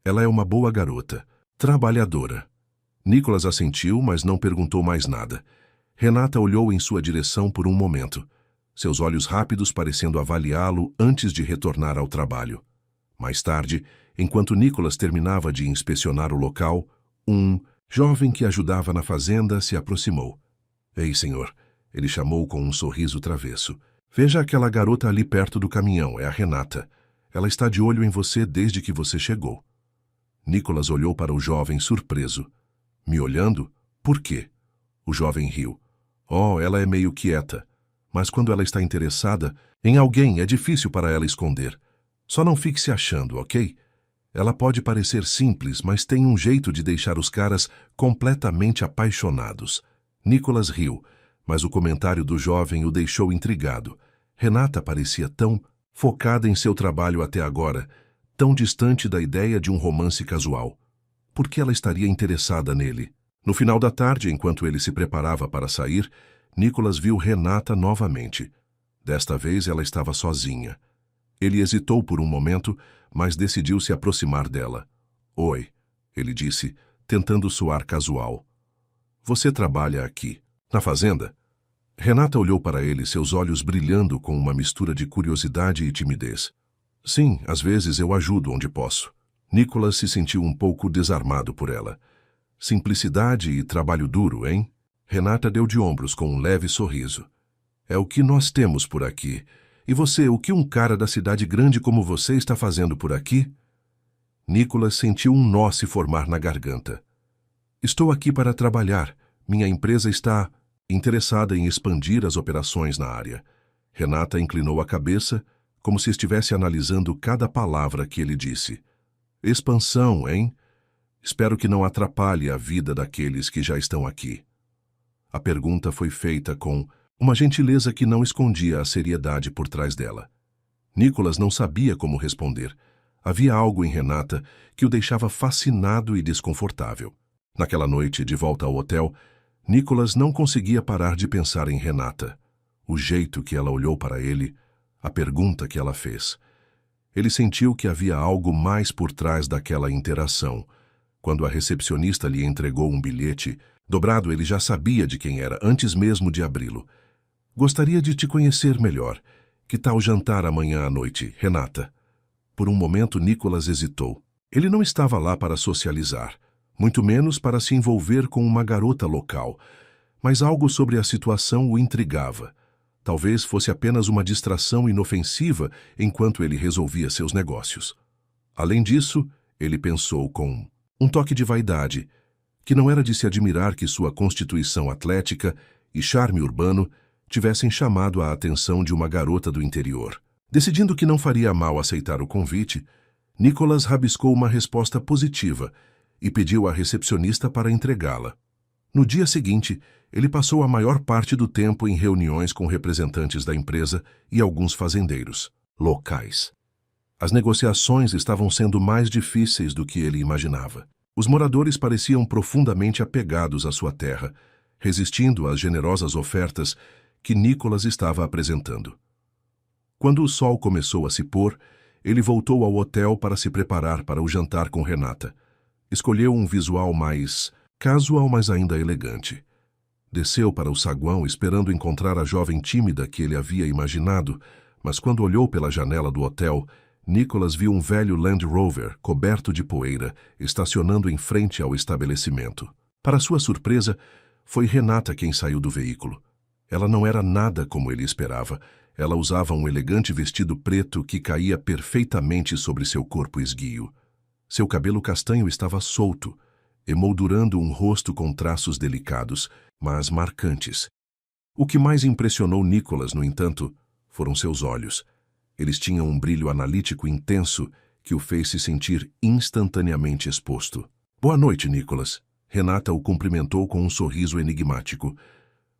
"Ela é uma boa garota, trabalhadora." Nicholas assentiu, mas não perguntou mais nada. Renata olhou em sua direção por um momento, seus olhos rápidos parecendo avaliá-lo antes de retornar ao trabalho. Mais tarde, enquanto Nicholas terminava de inspecionar o local, um jovem que ajudava na fazenda se aproximou. "Ei, senhor", ele chamou com um sorriso travesso. "Veja aquela garota ali perto do caminhão, é a Renata. Ela está de olho em você desde que você chegou." Nicholas olhou para o jovem surpreso. "Me olhando? Por quê?" O jovem riu. "Oh, ela é meio quieta, mas quando ela está interessada em alguém é difícil para ela esconder. Só não fique se achando, ok? Ela pode parecer simples, mas tem um jeito de deixar os caras completamente apaixonados." Nicholas riu, mas o comentário do jovem o deixou intrigado. Renata parecia tão focada em seu trabalho até agora, tão distante da ideia de um romance casual. Por que ela estaria interessada nele? No final da tarde, enquanto ele se preparava para sair, Nicholas viu Renata novamente. Desta vez ela estava sozinha. Ele hesitou por um momento, mas decidiu se aproximar dela. "Oi", ele disse, tentando soar casual. "Você trabalha aqui, na fazenda?" Renata olhou para ele, seus olhos brilhando com uma mistura de curiosidade e timidez. "Sim, às vezes eu ajudo onde posso." Nicholas se sentiu um pouco desarmado por ela. "Simplicidade e trabalho duro, hein?" Renata deu de ombros com um leve sorriso. "É o que nós temos por aqui. E você, o que um cara da cidade grande como você está fazendo por aqui?" Nicholas sentiu um nó se formar na garganta. Estou aqui para trabalhar. Minha empresa está interessada em expandir as operações na área. Renata inclinou a cabeça, como se estivesse analisando cada palavra que ele disse. Expansão, hein? Espero que não atrapalhe a vida daqueles que já estão aqui. A pergunta foi feita com uma gentileza que não escondia a seriedade por trás dela. Nicholas não sabia como responder. Havia algo em Renata que o deixava fascinado e desconfortável. Naquela noite, de volta ao hotel, Nicholas não conseguia parar de pensar em Renata. O jeito que ela olhou para ele, a pergunta que ela fez. Ele sentiu que havia algo mais por trás daquela interação. Quando a recepcionista lhe entregou um bilhete, dobrado, ele já sabia de quem era, antes mesmo de abri-lo. Gostaria de te conhecer melhor. Que tal jantar amanhã à noite, Renata? Por um momento, Nicholas hesitou. Ele não estava lá para socializar, muito menos para se envolver com uma garota local, mas algo sobre a situação o intrigava. Talvez fosse apenas uma distração inofensiva enquanto ele resolvia seus negócios. Além disso, ele pensou com um toque de vaidade, que não era de se admirar que sua constituição atlética e charme urbano tivessem chamado a atenção de uma garota do interior. Decidindo que não faria mal aceitar o convite, Nicholas rabiscou uma resposta positiva e pediu à recepcionista para entregá-la. No dia seguinte, ele passou a maior parte do tempo em reuniões com representantes da empresa e alguns fazendeiros locais. As negociações estavam sendo mais difíceis do que ele imaginava. Os moradores pareciam profundamente apegados à sua terra, resistindo às generosas ofertas que Nicholas estava apresentando. Quando o sol começou a se pôr, ele voltou ao hotel para se preparar para o jantar com Renata. Escolheu um visual mais casual, mas ainda elegante. Desceu para o saguão esperando encontrar a jovem tímida que ele havia imaginado, mas quando olhou pela janela do hotel, Nicholas viu um velho Land Rover coberto de poeira estacionando em frente ao estabelecimento. Para sua surpresa, foi Renata quem saiu do veículo. Ela não era nada como ele esperava. Ela usava um elegante vestido preto que caía perfeitamente sobre seu corpo esguio. Seu cabelo castanho estava solto, emoldurando um rosto com traços delicados, mas marcantes. O que mais impressionou Nicholas, no entanto, foram seus olhos. Eles tinham um brilho analítico intenso que o fez se sentir instantaneamente exposto. Boa noite, Nicholas. Renata o cumprimentou com um sorriso enigmático.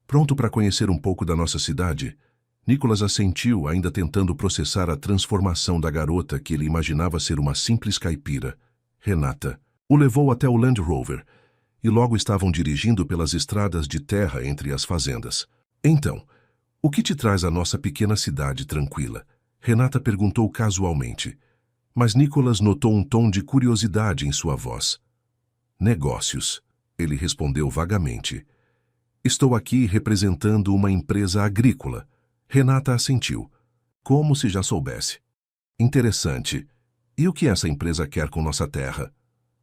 Pronto para conhecer um pouco da nossa cidade? Nicholas assentiu, ainda tentando processar a transformação da garota que ele imaginava ser uma simples caipira. Renata o levou até o Land Rover e logo estavam dirigindo pelas estradas de terra entre as fazendas. Então, o que te traz à nossa pequena cidade tranquila? Renata perguntou casualmente, mas Nicholas notou um tom de curiosidade em sua voz. Negócios, ele respondeu vagamente. Estou aqui representando uma empresa agrícola. Renata assentiu, como se já soubesse. Interessante. E o que essa empresa quer com nossa terra?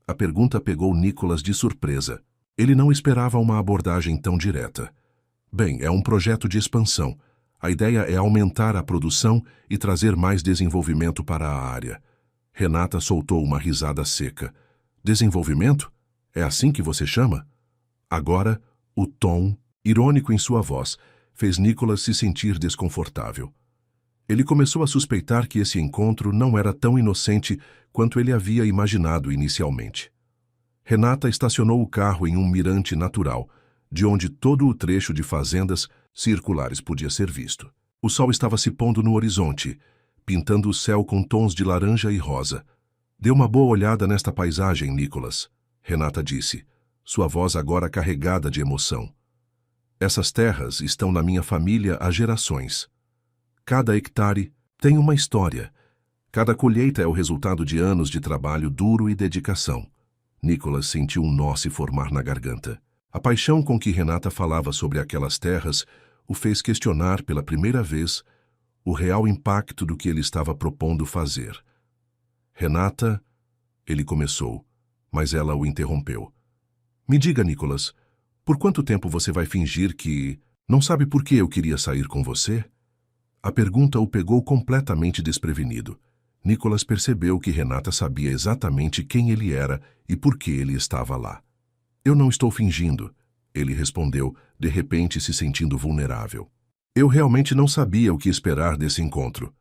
A pergunta pegou Nicholas de surpresa. Ele não esperava uma abordagem tão direta. Bem, é um projeto de expansão. A ideia é aumentar a produção e trazer mais desenvolvimento para a área. Renata soltou uma risada seca. Desenvolvimento? É assim que você chama? Agora, o tom, irônico em sua voz, fez Nicholas se sentir desconfortável. Ele começou a suspeitar que esse encontro não era tão inocente quanto ele havia imaginado inicialmente. Renata estacionou o carro em um mirante natural, de onde todo o trecho de fazendas circulares podia ser visto. O sol estava se pondo no horizonte, pintando o céu com tons de laranja e rosa. Dê uma boa olhada nesta paisagem, Nicholas, Renata disse, sua voz agora carregada de emoção. Essas terras estão na minha família há gerações. Cada hectare tem uma história. Cada colheita é o resultado de anos de trabalho duro e dedicação. Nicholas sentiu um nó se formar na garganta. A paixão com que Renata falava sobre aquelas terras o fez questionar pela primeira vez o real impacto do que ele estava propondo fazer. Renata, ele começou, mas ela o interrompeu. Me diga, Nicholas, por quanto tempo você vai fingir que não sabe por que eu queria sair com você? A pergunta o pegou completamente desprevenido. Nicholas percebeu que Renata sabia exatamente quem ele era e por que ele estava lá. Eu não estou fingindo, ele respondeu, de repente se sentindo vulnerável. Eu realmente não sabia o que esperar desse encontro.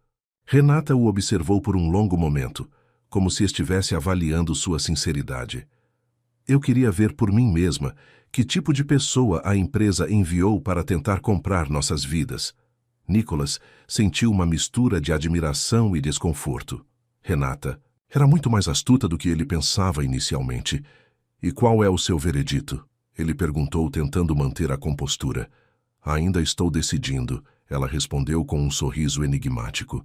Renata o observou por um longo momento, como se estivesse avaliando sua sinceridade. Eu queria ver por mim mesma que tipo de pessoa a empresa enviou para tentar comprar nossas vidas. Nicholas sentiu uma mistura de admiração e desconforto. Renata era muito mais astuta do que ele pensava inicialmente. E qual é o seu veredito? Ele perguntou, tentando manter a compostura. Ainda estou decidindo, ela respondeu com um sorriso enigmático.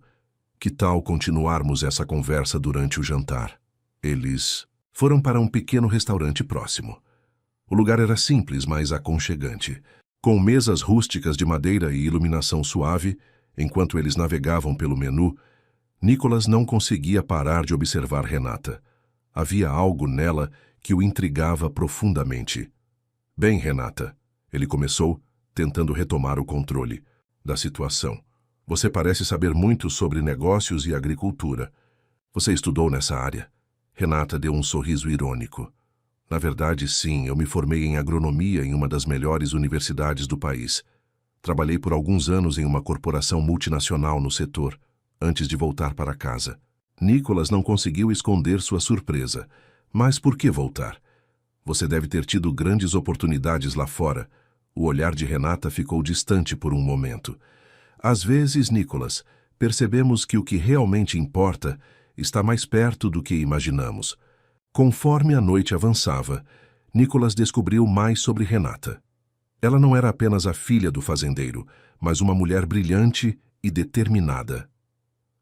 Que tal continuarmos essa conversa durante o jantar? Eles foram para um pequeno restaurante próximo. O lugar era simples, mas aconchegante, com mesas rústicas de madeira e iluminação suave. Enquanto eles navegavam pelo menu, Nicholas não conseguia parar de observar Renata. Havia algo nela que o intrigava profundamente. Bem, Renata, ele começou, tentando retomar o controle da situação. Você parece saber muito sobre negócios e agricultura. Você estudou nessa área? Renata deu um sorriso irônico. Na verdade, sim, eu me formei em agronomia em uma das melhores universidades do país. Trabalhei por alguns anos em uma corporação multinacional no setor, antes de voltar para casa. Nicholas não conseguiu esconder sua surpresa. Mas por que voltar? Você deve ter tido grandes oportunidades lá fora. O olhar de Renata ficou distante por um momento. Às vezes, Nicholas, percebemos que o que realmente importa está mais perto do que imaginamos. Conforme a noite avançava, Nicholas descobriu mais sobre Renata. Ela não era apenas a filha do fazendeiro, mas uma mulher brilhante e determinada.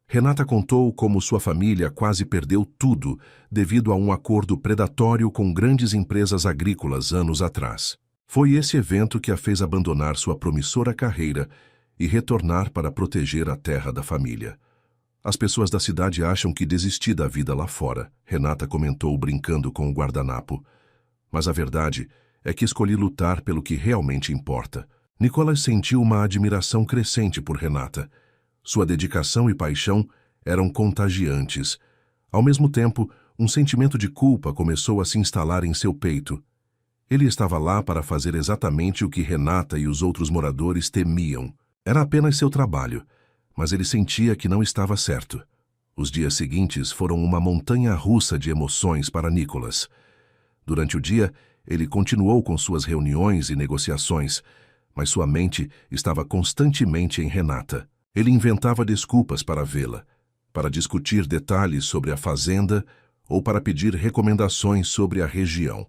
Renata contou como sua família quase perdeu tudo devido a um acordo predatório com grandes empresas agrícolas anos atrás. Foi esse evento que a fez abandonar sua promissora carreira e retornar para proteger a terra da família. As pessoas da cidade acham que desisti da vida lá fora, Renata comentou brincando com o guardanapo. Mas a verdade é que escolhi lutar pelo que realmente importa. Nicholas sentiu uma admiração crescente por Renata. Sua dedicação e paixão eram contagiantes. Ao mesmo tempo, um sentimento de culpa começou a se instalar em seu peito. Ele estava lá para fazer exatamente o que Renata e os outros moradores temiam. Era apenas seu trabalho, mas ele sentia que não estava certo. Os dias seguintes foram uma montanha-russa de emoções para Nicholas. Durante o dia, ele continuou com suas reuniões e negociações, mas sua mente estava constantemente em Renata. Ele inventava desculpas para vê-la, para discutir detalhes sobre a fazenda ou para pedir recomendações sobre a região.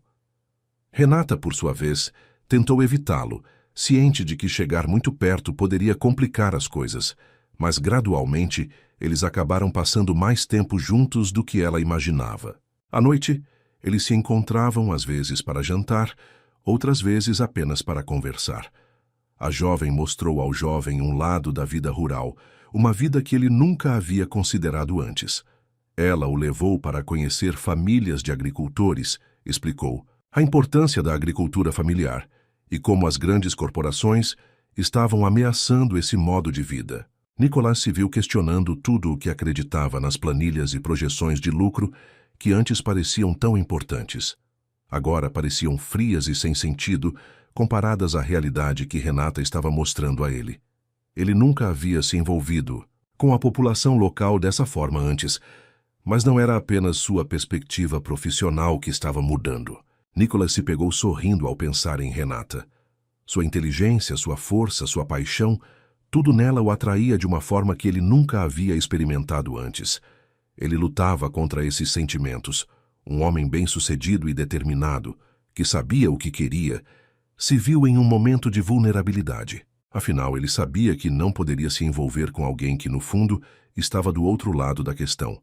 Renata, por sua vez, tentou evitá-lo, ciente de que chegar muito perto poderia complicar as coisas, mas gradualmente eles acabaram passando mais tempo juntos do que ela imaginava. À noite, eles se encontravam às vezes para jantar, outras vezes apenas para conversar. A jovem mostrou ao jovem um lado da vida rural, uma vida que ele nunca havia considerado antes. Ela o levou para conhecer famílias de agricultores, explicou a importância da agricultura familiar e como as grandes corporações estavam ameaçando esse modo de vida. Nicholas se viu questionando tudo o que acreditava nas planilhas e projeções de lucro que antes pareciam tão importantes. Agora pareciam frias e sem sentido, comparadas à realidade que Renata estava mostrando a ele. Ele nunca havia se envolvido com a população local dessa forma antes, mas não era apenas sua perspectiva profissional que estava mudando. Nicholas se pegou sorrindo ao pensar em Renata. Sua inteligência, sua força, sua paixão, tudo nela o atraía de uma forma que ele nunca havia experimentado antes. Ele lutava contra esses sentimentos. Um homem bem-sucedido e determinado, que sabia o que queria, se viu em um momento de vulnerabilidade. Afinal, ele sabia que não poderia se envolver com alguém que, no fundo, estava do outro lado da questão.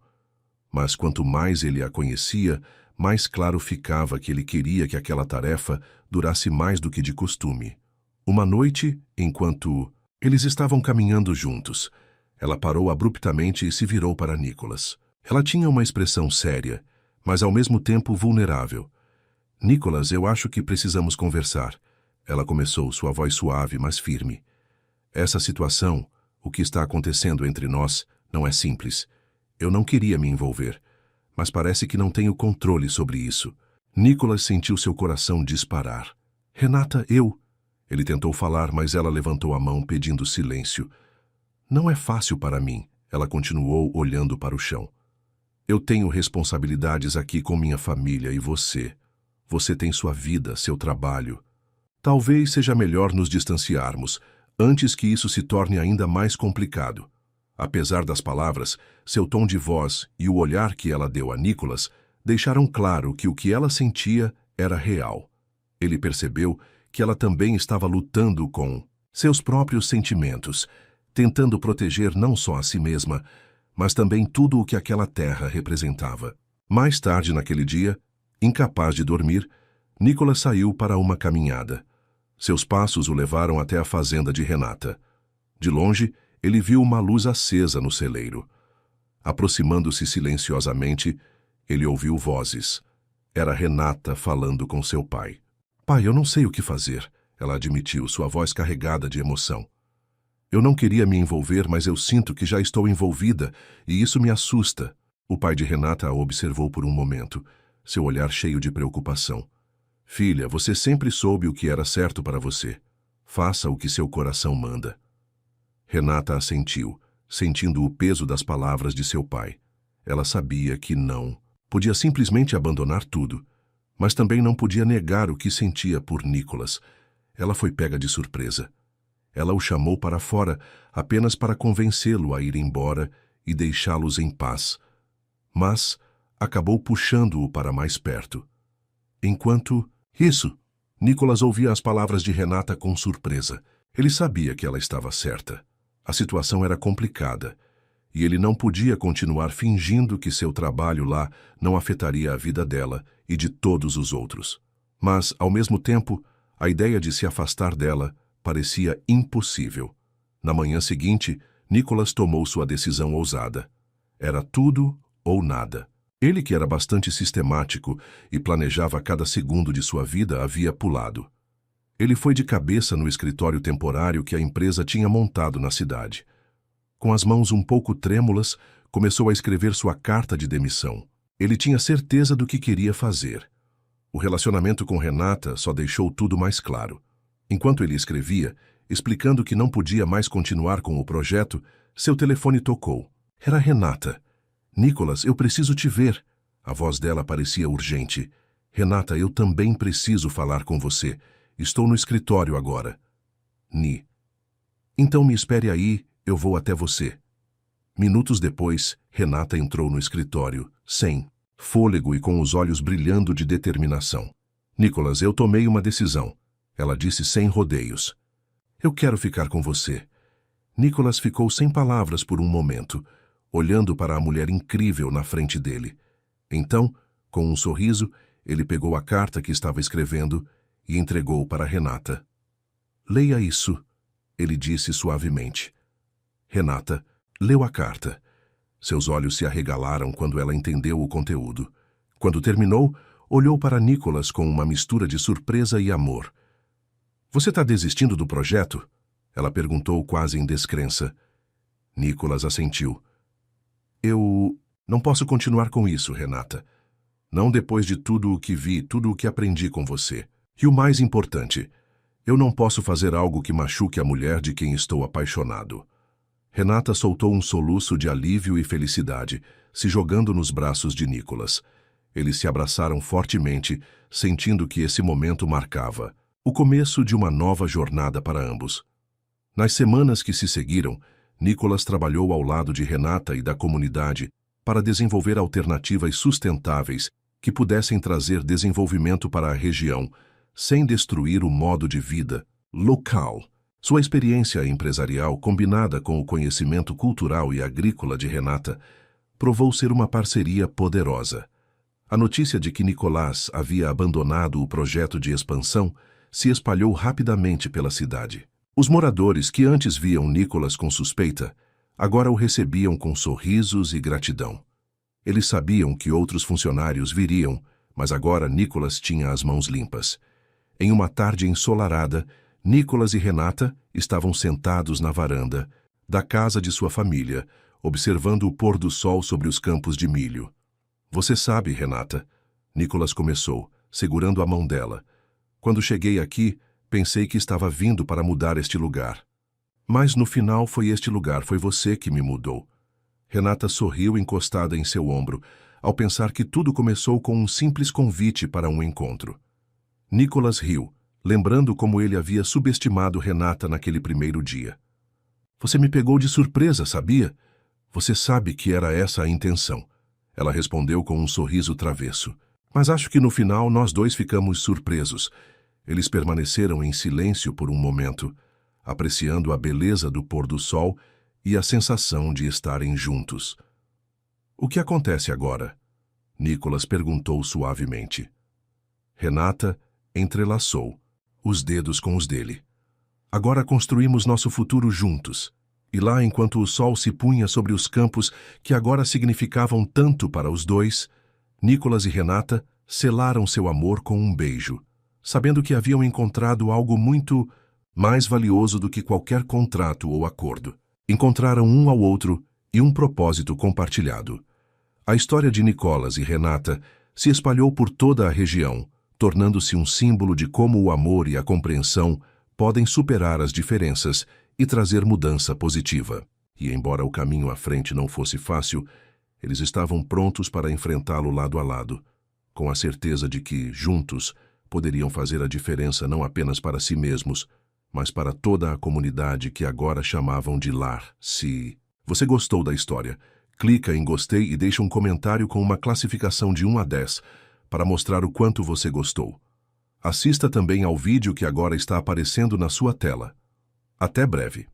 Mas quanto mais ele a conhecia, mais claro ficava que ele queria que aquela tarefa durasse mais do que de costume. Uma noite, enquanto eles estavam caminhando juntos, ela parou abruptamente e se virou para Nicholas. Ela tinha uma expressão séria, mas ao mesmo tempo vulnerável. Nicholas, eu acho que precisamos conversar. Ela começou, sua voz suave, mas firme. Essa situação, o que está acontecendo entre nós, não é simples. Eu não queria me envolver, mas parece que não tenho controle sobre isso. Nicolas sentiu seu coração disparar. Renata, eu... Ele tentou falar, mas ela levantou a mão pedindo silêncio. Não é fácil para mim, ela continuou olhando para o chão. Eu tenho responsabilidades aqui com minha família e você. Você tem sua vida, seu trabalho. Talvez seja melhor nos distanciarmos, antes que isso se torne ainda mais complicado. Apesar das palavras, seu tom de voz e o olhar que ela deu a Nicolas deixaram claro que o que ela sentia era real. Ele percebeu que ela também estava lutando com seus próprios sentimentos, tentando proteger não só a si mesma, mas também tudo o que aquela terra representava. Mais tarde naquele dia, incapaz de dormir, Nicolas saiu para uma caminhada. Seus passos o levaram até a fazenda de Renata. De longe, ele viu uma luz acesa no celeiro. Aproximando-se silenciosamente, ele ouviu vozes. Era Renata falando com seu pai. Pai, eu não sei o que fazer, ela admitiu, sua voz carregada de emoção. Eu não queria me envolver, mas eu sinto que já estou envolvida e isso me assusta. O pai de Renata a observou por um momento, seu olhar cheio de preocupação. Filha, você sempre soube o que era certo para você. Faça o que seu coração manda. Renata assentiu, sentindo o peso das palavras de seu pai. Ela sabia que não. Podia simplesmente abandonar tudo, mas também não podia negar o que sentia por Nicolas. Ela foi pega de surpresa. Ela o chamou para fora apenas para convencê-lo a ir embora e deixá-los em paz. Mas acabou puxando-o para mais perto. Enquanto... Isso! Nicolas ouvia as palavras de Renata com surpresa. Ele sabia que ela estava certa. A situação era complicada, e ele não podia continuar fingindo que seu trabalho lá não afetaria a vida dela e de todos os outros. Mas, ao mesmo tempo, a ideia de se afastar dela parecia impossível. Na manhã seguinte, Nicolas tomou sua decisão ousada. Era tudo ou nada. Ele, que era bastante sistemático e planejava cada segundo de sua vida, havia pulado. Ele foi de cabeça no escritório temporário que a empresa tinha montado na cidade. Com as mãos um pouco trêmulas, começou a escrever sua carta de demissão. Ele tinha certeza do que queria fazer. O relacionamento com Renata só deixou tudo mais claro. Enquanto ele escrevia, explicando que não podia mais continuar com o projeto, seu telefone tocou. Era Renata. Nicolas, eu preciso te ver. A voz dela parecia urgente. Renata, eu também preciso falar com você. Estou no escritório agora. Ni. Então me espere aí, eu vou até você. Minutos depois, Renata entrou no escritório, sem fôlego e com os olhos brilhando de determinação. Nicolas, eu tomei uma decisão. Ela disse sem rodeios. Eu quero ficar com você. Nicolas ficou sem palavras por um momento, olhando para a mulher incrível na frente dele. Então, com um sorriso, ele pegou a carta que estava escrevendo e entregou para Renata. Leia isso, ele disse suavemente. Renata leu a carta. Seus olhos se arregalaram quando ela entendeu o conteúdo. Quando terminou, olhou para Nicolas com uma mistura de surpresa e amor. Você está desistindo do projeto? Ela perguntou quase em descrença. Nicolas assentiu. Eu não posso continuar com isso, Renata. Não depois de tudo o que vi, tudo o que aprendi com você. E o mais importante, eu não posso fazer algo que machuque a mulher de quem estou apaixonado. Renata soltou um soluço de alívio e felicidade, se jogando nos braços de Nicolas. Eles se abraçaram fortemente, sentindo que esse momento marcava o começo de uma nova jornada para ambos. Nas semanas que se seguiram, Nicolas trabalhou ao lado de Renata e da comunidade para desenvolver alternativas sustentáveis que pudessem trazer desenvolvimento para a região, sem destruir o modo de vida local. Sua experiência empresarial, combinada com o conhecimento cultural e agrícola de Renata, provou ser uma parceria poderosa. A notícia de que Nicolas havia abandonado o projeto de expansão se espalhou rapidamente pela cidade. Os moradores que antes viam Nicolas com suspeita, agora o recebiam com sorrisos e gratidão. Eles sabiam que outros funcionários viriam, mas agora Nicolas tinha as mãos limpas. Em uma tarde ensolarada, Nicolas e Renata estavam sentados na varanda da casa de sua família, observando o pôr do sol sobre os campos de milho. Você sabe, Renata, Nicolas começou, segurando a mão dela. Quando cheguei aqui, pensei que estava vindo para mudar este lugar. Mas no final foi este lugar, foi você que me mudou. Renata sorriu encostada em seu ombro, ao pensar que tudo começou com um simples convite para um encontro. Nicholas riu, lembrando como ele havia subestimado Renata naquele primeiro dia. Você me pegou de surpresa, sabia? Você sabe que era essa a intenção. Ela respondeu com um sorriso travesso. Mas acho que no final nós dois ficamos surpresos. Eles permaneceram em silêncio por um momento, apreciando a beleza do pôr do sol e a sensação de estarem juntos. O que acontece agora? Nicholas perguntou suavemente. Renata entrelaçou os dedos com os dele. Agora construímos nosso futuro juntos. E lá, enquanto o sol se punha sobre os campos que agora significavam tanto para os dois, Nicholas e Renata selaram seu amor com um beijo, sabendo que haviam encontrado algo muito mais valioso do que qualquer contrato ou acordo. Encontraram um ao outro e um propósito compartilhado. A história de Nicholas e Renata se espalhou por toda a região, tornando-se um símbolo de como o amor e a compreensão podem superar as diferenças e trazer mudança positiva. E embora o caminho à frente não fosse fácil, eles estavam prontos para enfrentá-lo lado a lado, com a certeza de que, juntos, poderiam fazer a diferença não apenas para si mesmos, mas para toda a comunidade que agora chamavam de lar. Se você gostou da história, clica em gostei e deixa um comentário com uma classificação de 1 a 10 para mostrar o quanto você gostou. Assista também ao vídeo que agora está aparecendo na sua tela. Até breve.